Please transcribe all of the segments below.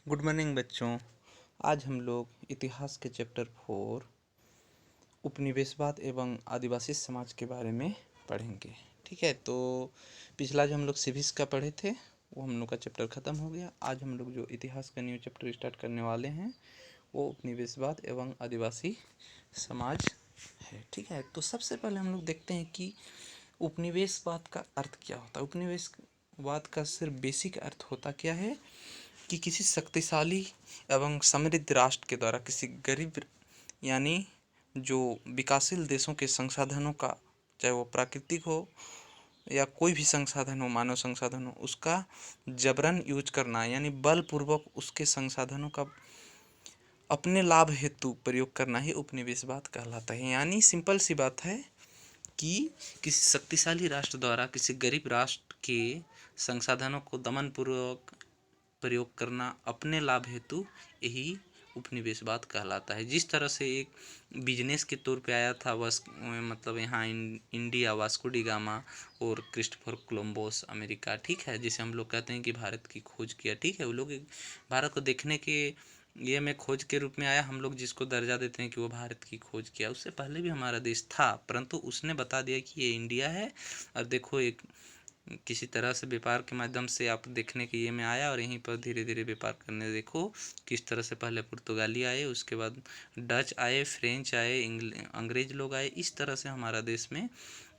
Good morning बच्चों। आज हम लोग इतिहास के चैप्टर 4 उपनिवेशवाद एवं आदिवासी समाज के बारे में पढ़ेंगे। ठीक है, तो पिछला जो हम लोग सिविक्स का पढ़े थे वो हम लोग का चैप्टर ख़त्म हो गया। आज हम लोग जो इतिहास का न्यू चैप्टर स्टार्ट करने वाले हैं वो उपनिवेशवाद एवं आदिवासी समाज है। ठीक है, तो सबसे पहले हम लोग देखते हैं कि उपनिवेशवाद का अर्थ क्या होता है। उपनिवेशवाद का सिर्फ बेसिक अर्थ होता क्या है कि किसी शक्तिशाली एवं समृद्ध राष्ट्र के द्वारा किसी गरीब यानी जो विकासशील देशों के संसाधनों का, चाहे वो प्राकृतिक हो या कोई भी संसाधन हो, मानव संसाधन हो, उसका जबरन यूज करना यानी बलपूर्वक उसके संसाधनों का अपने लाभ हेतु प्रयोग करना ही उपनिवेशवाद कहलाता है। यानी सिंपल सी बात है कि किसी शक्तिशाली राष्ट्र द्वारा किसी गरीब राष्ट्र के संसाधनों को दमनपूर्वक प्रयोग करना अपने लाभ हेतु, यही उपनिवेशवाद कहलाता है। जिस तरह से एक बिजनेस के तौर पे आया था मतलब यहाँ इंडिया, वास्को डी गामा और क्रिस्टोफर कोलंबस अमेरिका, ठीक है, जिसे हम लोग कहते हैं कि भारत की खोज किया। ठीक है, वो लोग भारत को देखने के ये में खोज के रूप में आया। हम लोग जिसको दर्जा देते हैं कि वो भारत की खोज किया, उससे पहले भी हमारा देश था, परंतु उसने बता दिया कि ये इंडिया है। और देखो, एक किसी तरह से व्यापार के माध्यम से आप देखने के ये में आया और यहीं पर धीरे धीरे व्यापार करने, देखो किस तरह से पहले पुर्तगाली आए, उसके बाद डच आए, फ्रेंच आए, अंग्रेज लोग आए। इस तरह से हमारा देश में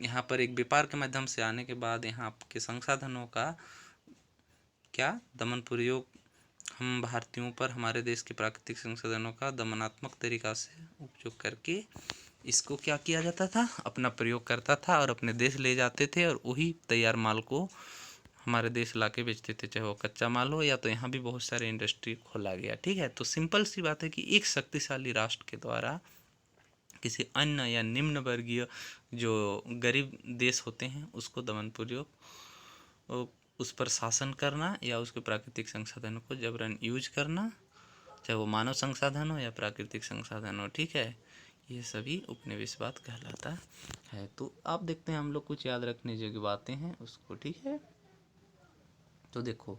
यहाँ पर एक व्यापार के माध्यम से आने के बाद यहाँ के संसाधनों का क्या दमन प्रयोग, हम भारतीयों पर हमारे देश के प्राकृतिक संसाधनों का दमनात्मक तरीका से उपयोग करके इसको क्या किया जाता था, अपना प्रयोग करता था और अपने देश ले जाते थे और वही तैयार माल को हमारे देश ला के बेचते थे, चाहे वो कच्चा माल हो या तो यहाँ भी बहुत सारे इंडस्ट्री खोला गया। ठीक है, तो सिंपल सी बात है कि एक शक्तिशाली राष्ट्र के द्वारा किसी अन्य या निम्न वर्गीय जो गरीब देश होते हैं उसको दमनपूर्वक उस पर शासन करना या उसके प्राकृतिक संसाधनों को जबरन यूज करना, चाहे वो मानव संसाधन हो या प्राकृतिक संसाधन हो। ठीक है, ये सभी उपनिवेशवाद कहलाता है। तो आप देखते हैं हम लोग कुछ याद रखने जोगी बातें हैं उसको। ठीक है, तो देखो,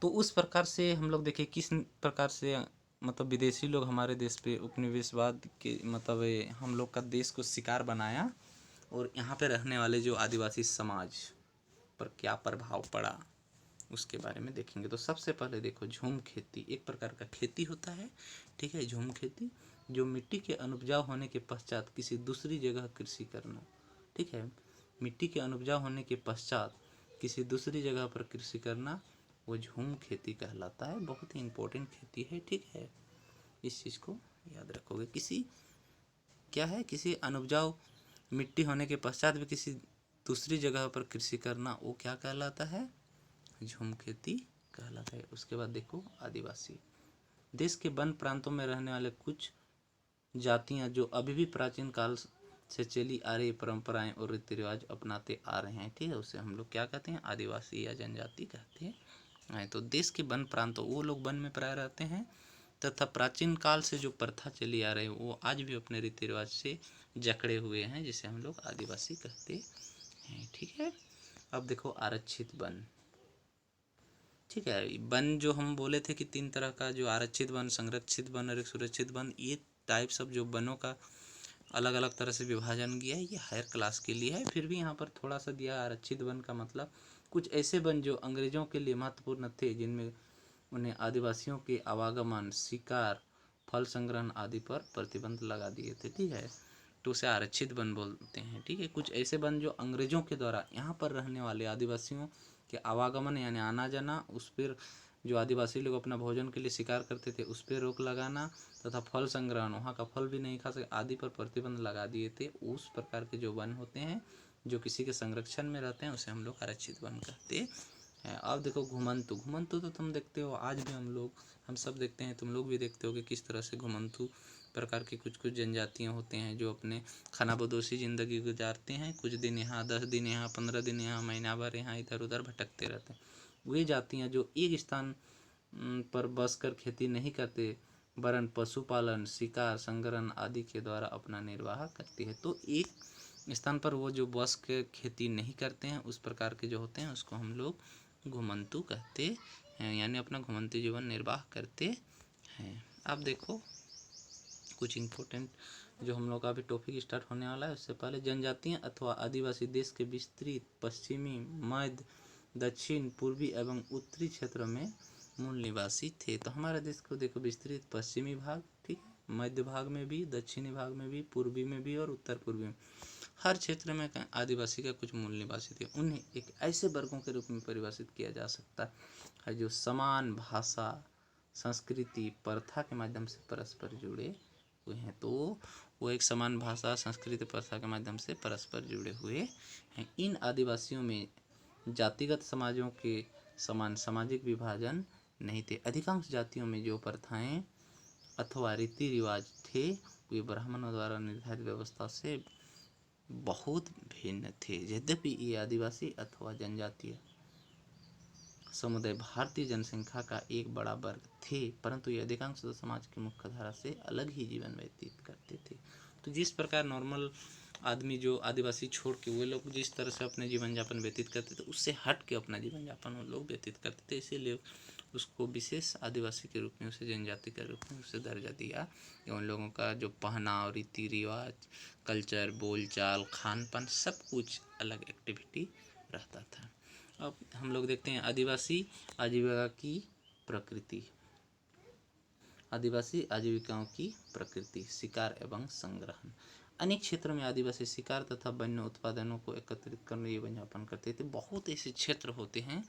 तो उस प्रकार से हम लोग देखें किस प्रकार से मतलब विदेशी लोग हमारे देश पे उपनिवेशवाद के मतलब हम लोग का देश को शिकार बनाया और यहाँ पे रहने वाले जो आदिवासी समाज पर क्या प्रभाव पड़ा उसके बारे में देखेंगे। तो सबसे पहले देखो, झूम खेती एक प्रकार का खेती होता है। ठीक है, झूम खेती जो मिट्टी के अनुपजाऊ होने के पश्चात किसी दूसरी जगह कृषि करना। ठीक है, मिट्टी के अनुपजाऊ होने के पश्चात किसी दूसरी जगह पर कृषि करना वो झूम खेती कहलाता है। बहुत ही इम्पोर्टेंट खेती है। ठीक है, इस चीज़ को याद रखोगे। किसी क्या है, किसी अनुपजाऊ मिट्टी होने के पश्चात भी किसी दूसरी जगह पर कृषि करना वो क्या कहलाता है, झूम खेती कहलाता है। उसके बाद देखो, आदिवासी देश के वन प्रांतों में रहने वाले कुछ जातियां जो अभी भी प्राचीन काल से चली आ रही परंपराएं और रीति रिवाज अपनाते आ रहे हैं। ठीक है, उसे हम लोग क्या कहते हैं, आदिवासी या जनजाति कहते हैं। तो देश के वन प्रांतों, वो लोग वन में प्राय रहते हैं तथा प्राचीन काल से जो प्रथा चली आ रही है वो आज भी अपने रीति रिवाज से जकड़े हुए हैं, जिसे हम लोग आदिवासी कहते हैं। ठीक है, अब देखो, आरक्षित वन। ठीक है, वन जो हम बोले थे कि 3 तरह का, जो आरक्षित वन, संरक्षित वन और एक सुरक्षित वन, ये टाइप्स ऑफ जो वनों का अलग अलग तरह से विभाजन किया है, ये हायर क्लास के लिए है। फिर भी यहाँ पर थोड़ा सा दिया आरक्षित वन का मतलब कुछ ऐसे वन जो अंग्रेजों के लिए महत्वपूर्ण थे, जिनमें उन्हें आदिवासियों के आवागमन, शिकार, फल संग्रहण आदि पर प्रतिबंध लगा दिए थे। ठीक है, तो उसे आरक्षित वन बोलते हैं। ठीक है, कुछ ऐसे वन जो अंग्रेजों के द्वारा यहाँ पर रहने वाले आदिवासियों के आवागमन यानी आना जाना, उस पर जो आदिवासी लोग अपना भोजन के लिए शिकार करते थे उस पर रोक लगाना तथा फल संग्रहण, वहाँ का फल भी नहीं खा सके आदि पर प्रतिबंध लगा दिए थे। उस प्रकार के जो वन होते हैं जो किसी के संरक्षण में रहते हैं उसे हम लोग आरक्षित वन कहते हैं। अब देखो, घुमंतु। घुमंतु तो तुम देखते हो, आज भी हम सब देखते हैं, तुम लोग भी देखते हो कि किस तरह से घुमंतु प्रकार की कुछ कुछ जनजातियाँ होते हैं जो अपने खानाबदोशी ज़िंदगी गुजारते हैं। कुछ दिन यहाँ, 10 दिन यहाँ, 15 दिन यहाँ, महीना भर यहाँ, इधर उधर भटकते रहते हैं। वे जातियाँ जो एक स्थान पर बस कर खेती नहीं करते वरन पशुपालन, शिकार, संग्रहण आदि के द्वारा अपना निर्वाह करती है। तो एक स्थान पर वो जो बस के खेती नहीं करते हैं, उस प्रकार के जो होते हैं उसको हम लोग घुमंतु कहते हैं, यानी अपना घुमंती जीवन निर्वाह करते हैं। अब देखो कुछ इम्पोर्टेंट जो हम लोग का अभी टॉपिक स्टार्ट होने वाला है, उससे पहले जनजातियां अथवा आदिवासी देश के विस्तृत पश्चिमी, मध्य, दक्षिण, पूर्वी एवं उत्तरी क्षेत्रों में मूल निवासी थे। तो हमारे देश को देखो विस्तृत पश्चिमी भाग, ठीक है, मध्य भाग में भी, दक्षिणी भाग में भी, पूर्वी में भी और उत्तर पूर्वी में, हर क्षेत्र में आदिवासी का कुछ मूल निवासी थे। उन्हें एक ऐसे वर्गों के रूप में परिभाषित किया जा सकता है जो समान भाषा, संस्कृति, प्रथा के माध्यम से परस्पर जुड़े हुए हैं। तो वो एक समान भाषा, संस्कृति, प्रथा के माध्यम से परस्पर जुड़े हुए हैं। इन आदिवासियों में जातिगत समाजों के समान सामाजिक विभाजन नहीं थे। अधिकांश जातियों में जो प्रथाएं अथवा रीति रिवाज थे वे ब्राह्मणों द्वारा निर्धारित व्यवस्था से बहुत भिन्न थे। यद्यपि ये आदिवासी अथवा जनजातीय समुदाय भारतीय जनसंख्या का एक बड़ा वर्ग थे, परंतु ये अधिकांश समाज की मुख्य धारा से अलग ही जीवन व्यतीत करते थे। तो जिस प्रकार नॉर्मल आदमी जो आदिवासी छोड़ के वे लोग जिस तरह से अपने जीवन यापन व्यतीत करते थे, उससे हट के अपना जीवन यापन वो लोग व्यतीत करते थे, इसीलिए उसको विशेष आदिवासी के रूप में, उसे जनजाति के रूप में उसे दर्जा दिया। उन लोगों का जो पहनाव, रीति रिवाज, कल्चर, बोलचाल, खान पान, सब कुछ अलग एक्टिविटी रहता था। अब हम लोग देखते हैं आदिवासी आजीविका की प्रकृति। आदिवासी आजीविकाओं की प्रकृति, शिकार एवं संग्रहण। अनेक क्षेत्रों में आदिवासी शिकार तथा वन्य उत्पादनों को एकत्रित करने जीवन यापन करते थे। बहुत ऐसे क्षेत्र होते हैं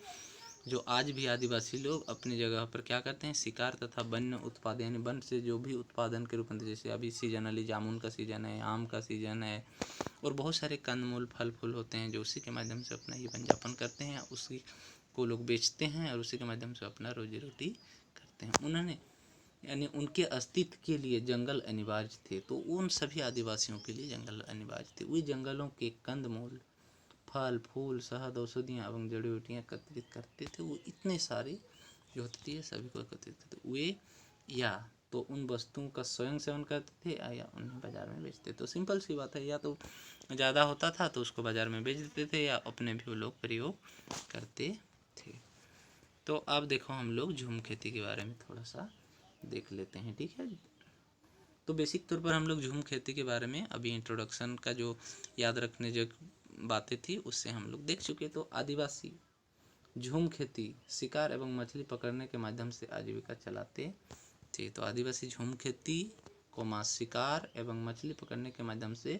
जो आज भी आदिवासी लोग अपनी जगह पर क्या करते हैं, शिकार तथा वन्य उत्पादन, यानी वन से जो भी उत्पादन के रूप में, जैसे अभी सीजनली जामुन का सीजन है, आम का सीजन है, और बहुत सारे कंदमूल फल फूल होते हैं जो उसी के माध्यम से अपना जीवन यापन करते हैं, उसी को लोग बेचते हैं और उसी के माध्यम से अपना रोजी रोटी करते हैं। उन्होंने यानी उनके अस्तित्व के लिए जंगल अनिवार्य थे। तो उन सभी आदिवासियों के लिए जंगल अनिवार्य थे। वे जंगलों के कंदमूल, फल फूल, शहद, औषधियाँ एवं जड़ी बूटियाँ एकत्रित करते थे। वो इतने सारे जो होती है सभी को एकत्रित करते वे, या तो उन वस्तुओं का स्वयं सेवन करते थे या उन्हें बाजार में बेचते। तो सिंपल सी बात है, या तो ज़्यादा होता था तो उसको बाजार में बेच देते थे, या अपने भी वो लोग प्रयोग करते थे। तो अब देखो हम लोग झूम खेती के बारे में थोड़ा सा देख लेते हैं, ठीक है। तो बेसिक तौर पर हम लोग झूम खेती के बारे में अभी इंट्रोडक्शन का जो याद रखने जो बातें थी उससे हम लोग देख चुके। तो आदिवासी झूम खेती शिकार एवं मछली पकड़ने के माध्यम से आजीविका चलाते थे। तो आदिवासी झूम खेती को शिकार एवं मछली पकड़ने के माध्यम से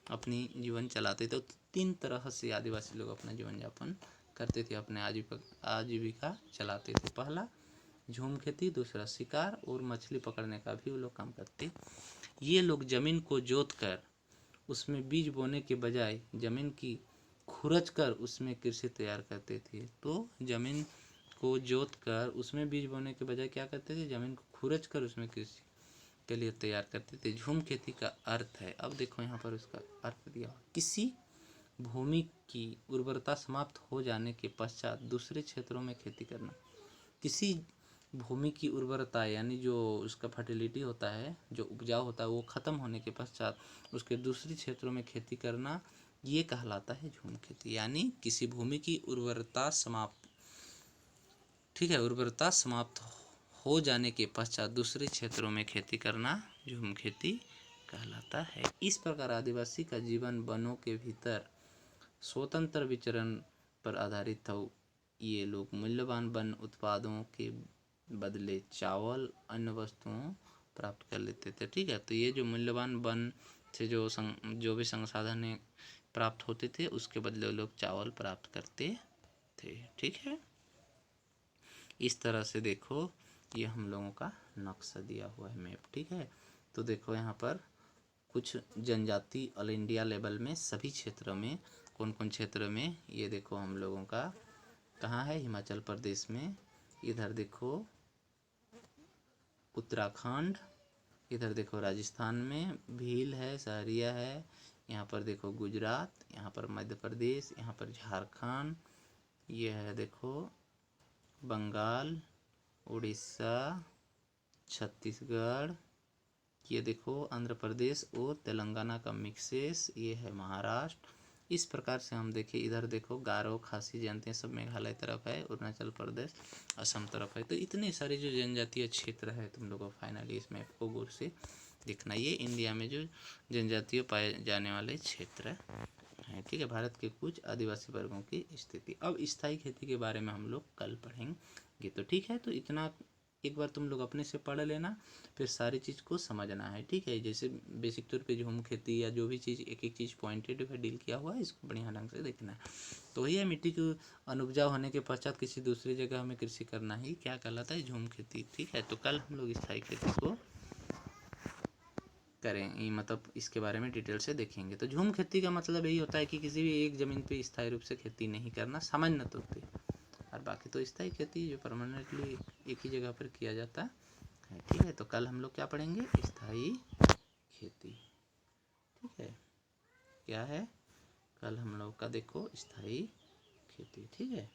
अपनी जीवन चलाते थे। तो 3 तरह से आदिवासी लोग अपना जीवन यापन करते थे, अपने आजीविका चलाते थे। पहला झूम खेती, दूसरा शिकार, और मछली पकड़ने का भी वो लोग काम करते। ये लोग जमीन को जोत कर उसमें बीज बोने के बजाय जमीन की खुरच कर उसमें कृषि तैयार करते थे। तो जमीन को जोत कर उसमें बीज बोने के बजाय क्या करते थे, जमीन को खुरच कर उसमें कृषि के लिए तैयार करते थे। झूम खेती का अर्थ है, अब देखो यहाँ पर उसका अर्थ दिया, किसी भूमि की उर्वरता समाप्त हो जाने के पश्चात दूसरे क्षेत्रों में खेती करना। किसी भूमि की उर्वरता यानी जो उसका फर्टिलिटी होता है, जो उपजाऊ होता है, वो ख़त्म होने के पश्चात उसके दूसरे क्षेत्रों में खेती करना, ये कहलाता है झूम खेती। यानी किसी भूमि की उर्वरता समाप्त, ठीक है, उर्वरता समाप्त हो जाने के पश्चात दूसरे क्षेत्रों में खेती करना झूम खेती कहलाता है। इस प्रकार आदिवासी का जीवन वनों के भीतर स्वतंत्र विचरण पर आधारित था। ये लोग मूल्यवान वन उत्पादों के बदले चावल, अन्य वस्तुओं प्राप्त कर लेते थे, ठीक है। तो ये जो मूल्यवान वन से जो भी संसाधन प्राप्त होते थे उसके बदले लोग चावल प्राप्त करते थे, ठीक है। इस तरह से देखो ये हम लोगों का नक्शा दिया हुआ है, मैप, ठीक है। तो देखो यहाँ पर कुछ जनजाति ऑल इंडिया लेवल में सभी क्षेत्रों में कौन कौन क्षेत्र में, ये देखो हम लोगों का कहाँ है, हिमाचल प्रदेश में, इधर देखो उत्तराखंड, इधर देखो राजस्थान में भील है, सहरिया है, यहाँ पर देखो गुजरात, यहाँ पर मध्य प्रदेश, यहाँ पर झारखंड, ये है देखो बंगाल, उड़ीसा, छत्तीसगढ़, ये देखो आंध्र प्रदेश और तेलंगाना का मिक्सेस, ये है महाराष्ट्र, इस प्रकार से हम देखिए, इधर देखो गारो, खासी जनते सब मेघालय तरफ है, अरुणाचल प्रदेश असम तरफ है। तो इतने सारे जो जनजातीय क्षेत्र है, तुम लोगों को फाइनली इस मैप को गौर से देखना। ये इंडिया में जो जनजातीय पाए जाने वाले क्षेत्र है, ठीक है। भारत के कुछ आदिवासी वर्गों की स्थिति। अब स्थायी खेती के बारे में हम लोग कल पढ़ेंगे। तो ठीक है, तो इतना एक बार तुम लोग अपने से पढ़ लेना, फिर सारी चीज़ को समझना है, ठीक है। जैसे बेसिक तौर पे झूम खेती या जो भी चीज़ एक एक चीज़ पॉइंटेड है डील किया हुआ है, इसको बढ़िया ढंग से देखना है। तो वही है, मिट्टी को अनुपजाऊ होने के पश्चात किसी दूसरी जगह हमें कृषि करना ही क्या कहलाता है, झूम खेती, ठीक है। तो कल हम लोग स्थायी खेती को करें, मतलब इसके बारे में डिटेल से देखेंगे। तो झूम खेती का मतलब यही होता है कि किसी भी एक ज़मीन पे स्थायी रूप से खेती नहीं करना, सामान्य तौर पे। और बाकी तो स्थायी खेती जो परमानेंटली एक ही जगह पर किया जाता है, ठीक है। तो कल हम लोग क्या पढ़ेंगे, स्थायी खेती, ठीक है। क्या है, कल हम लोग का देखो स्थायी खेती, ठीक है।